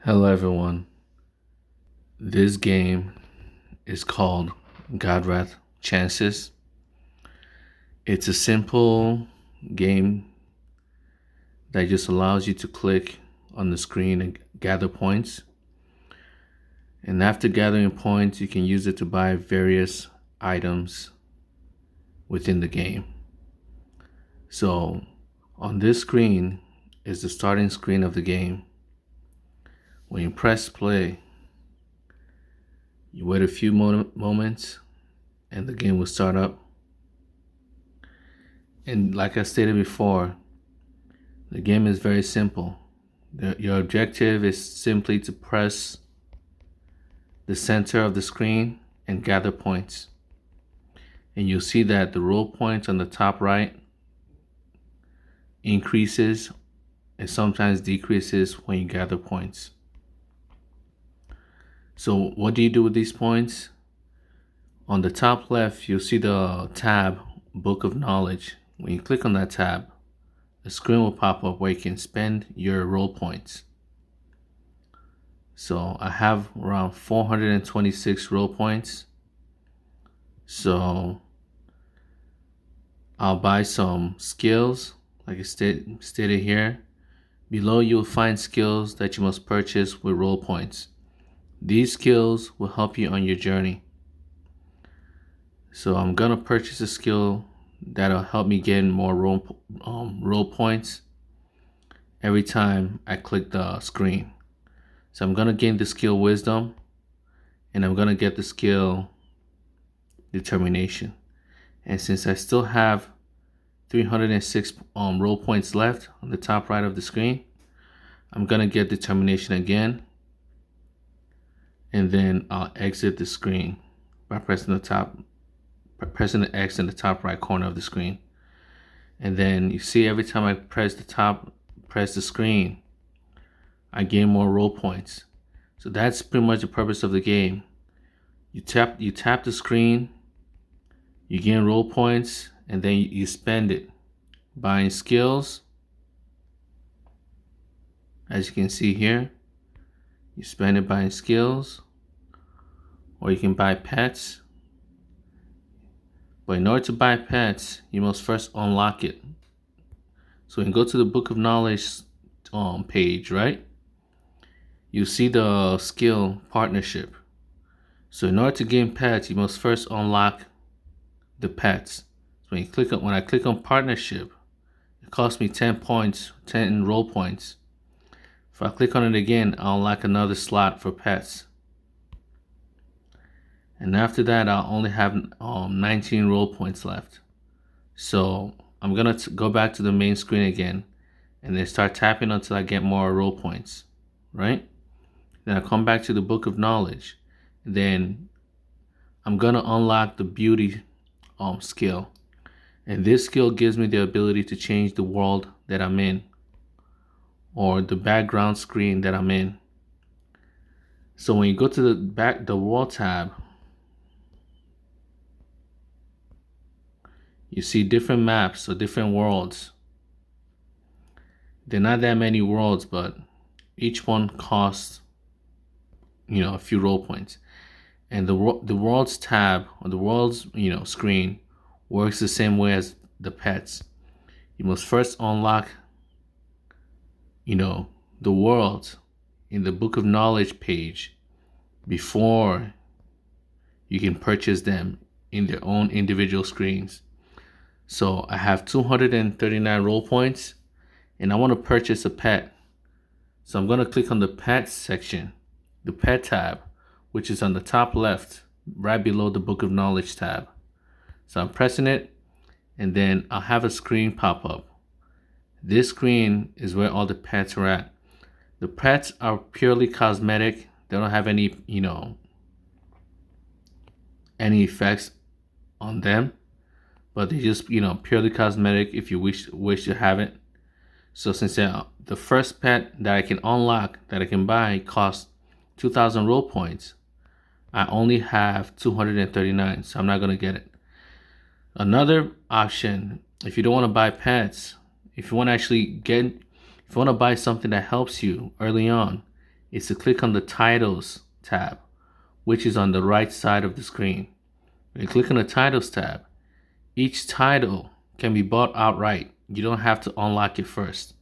Hello everyone. This game is called Godwrath Chances. It's a simple game that just allows you to click on the screen and gather points. And after gathering points, you can use it to buy various items within the game. So on this screen is the starting screen of the game. When you press play, you wait a few moments and the game will start up. And like I stated before, the game is very simple. Your objective is simply to press the center of the screen and gather points. And you'll see that the roll points on the top right increases and sometimes decreases when you gather points. So what do you do with these points? On the top left, you'll see the tab, Book of Knowledge. When you click on that tab, a screen will pop up where you can spend your roll points. So I have around 426 roll points. So I'll buy some skills, like I stated here. Below you'll find skills that you must purchase with roll points. These skills will help you on your journey. So I'm gonna purchase a skill that'll help me gain more roll points every time I click the screen. So I'm gonna gain the skill Wisdom, and I'm gonna get the skill Determination. And since I still have 306 roll points left on the top right of the screen, I'm gonna get Determination again, and then I'll exit the screen by pressing the X in the top right corner of the screen. And then you see every time I press the screen, I gain more roll points. So that's pretty much the purpose of the game. You tap the screen, you gain roll points, and then you spend it buying skills. As you can see here, you spend it buying skills, or you can buy pets. But in order to buy pets, you must first unlock it. So when you go to the Book of Knowledge page, right? You see the skill Partnership. So in order to gain pets, you must first unlock the pets. So when I click on Partnership, it costs me 10 points, 10 roll points. If I click on it again, I'll unlock another slot for pets. And after that, I'll only have 19 roll points left. So I'm gonna go back to the main screen again and then start tapping until I get more roll points, right? Then I come back to the Book of Knowledge. Then I'm gonna unlock the Beauty skill. And this skill gives me the ability to change the world that I'm in, or the background screen that I'm in. So when you go to the world tab, you see different maps or different worlds. They're not that many worlds, but each one costs, a few roll points. And the worlds tab, or the worlds, screen, works the same way as the pets. You must first unlock, the world in the Book of Knowledge page before you can purchase them in their own individual screens. So I have 239 roll points, and I want to purchase a pet. So I'm going to click on the pet section, the pet tab, which is on the top left, right below the Book of Knowledge tab. So I'm pressing it, and then I'll have a screen pop up. This screen is where all the pets are at. The pets are purely cosmetic. They don't have any, any effects on them, but they just, purely cosmetic if you wish to have it. So since the first pet that I can unlock, that I can buy, costs 2,000 roll points, I only have 239, so I'm not going to get it. Another option, if you don't want to buy pets, if you want to buy something that helps you early on, is to click on the Titles tab, which is on the right side of the screen. When you click on the Titles tab, each title can be bought outright. You don't have to unlock it first.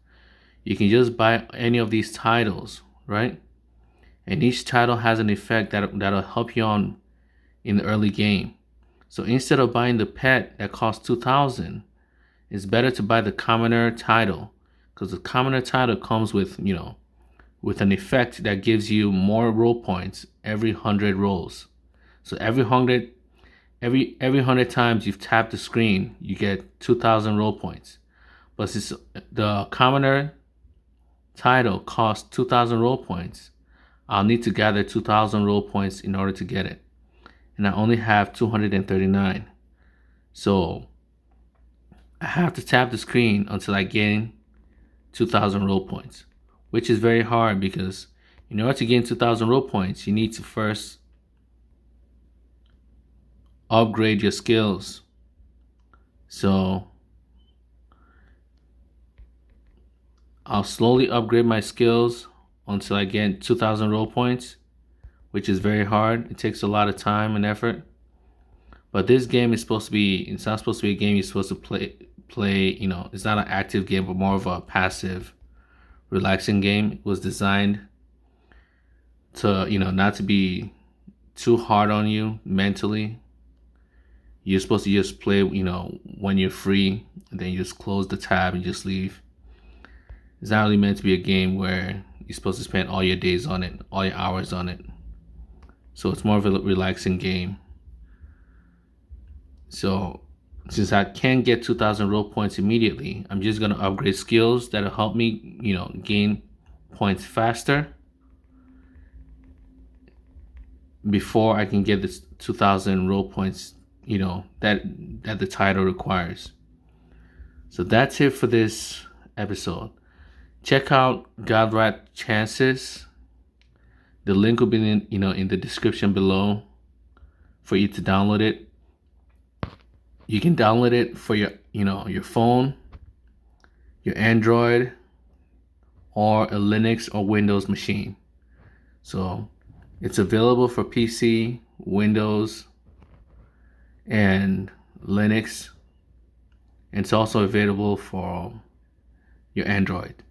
You can just buy any of these titles, right? And each title has an effect that'll help you on in the early game. So instead of buying the pet that costs 2,000, it's better to buy the commoner title, because the commoner title comes with, with an effect that gives you more roll points every 100 rolls. So every 100 times you've tapped the screen, you get 2,000 roll points. But since the commoner title costs 2,000 roll points, I'll need to gather 2,000 roll points in order to get it. And I only have 239. So I have to tap the screen until I gain 2,000 roll points, which is very hard because in order to gain 2,000 roll points, you need to first upgrade your skills. So I'll slowly upgrade my skills until I get 2,000 roll points, which is very hard. It takes a lot of time and effort. But this game is supposed to be, it's not supposed to be a game you're supposed to play, it's not an active game, but more of a passive, relaxing game. It was designed to, not to be too hard on you mentally. You're supposed to just play, when you're free, and then you just close the tab and just leave. It's not really meant to be a game where you're supposed to spend all your days on it, all your hours on it. So it's more of a relaxing game. So since I can't get 2,000 roll points immediately, I'm just going to upgrade skills that'll help me, gain points faster before I can get this 2,000 roll points, that the title requires. So that's it for this episode. Check out Godwrath Chances. The link will be in the description below for you to download it. You can download it for your phone, your Android, or a Linux or Windows machine. So it's available for PC, Windows, and Linux. It's also available for your Android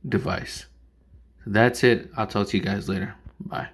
device. That's it. I'll talk to you guys later. Bye.